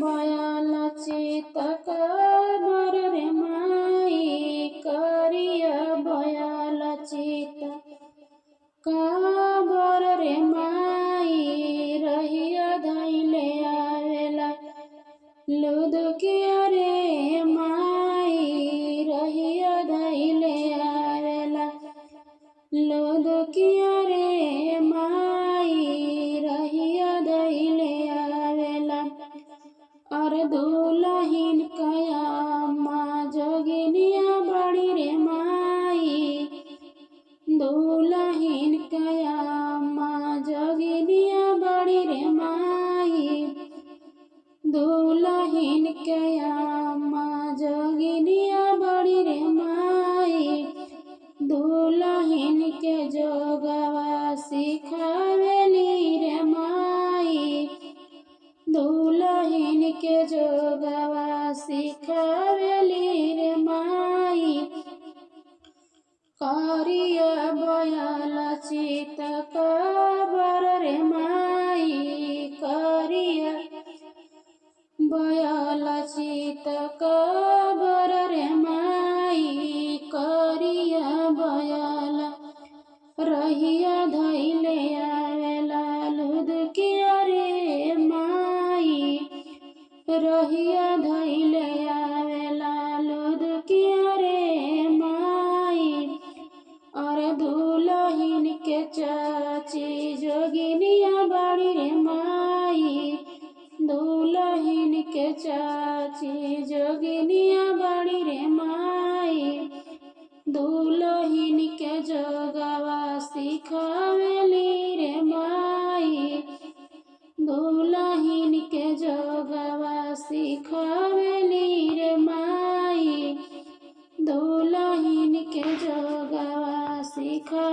बयल चितक बर रे माई करिया बयल चित काबर रे माई रहिया धैले आवेला लुदकिया रे माई रहिया धैले आवेला लुदकिया रे माई रहिया धैले आवेला और दुलहिन कया माँ जोगिनिया बड़ी रे माई दुलहिन कया माँ जोगिनिया बड़ी रे माई दुलहिन कया माँ जोगिनिया बड़ी रे माई दुलहिन के जोगवा सिखावेली रे माई दुलहिन के जोगवा सिखावेली रे माई करिया बयल चित काबर रे माई करिया बयल चित काबर रे माई करिया बयल रहिया धैले आवेला लुदकिया रे माई रहिया धैले आवेला लुदकिया रे माई और दुलहिन के चाची जोगिनिया बड़ी रे माई दुलहिन के चाची जोगिनिया बड़ी रे माई दुलहिन के जोगवा सिखावेली रे माई दुलहिन के जोगवा सिखावेली रे माई दुलहिन के जोगवा सिखा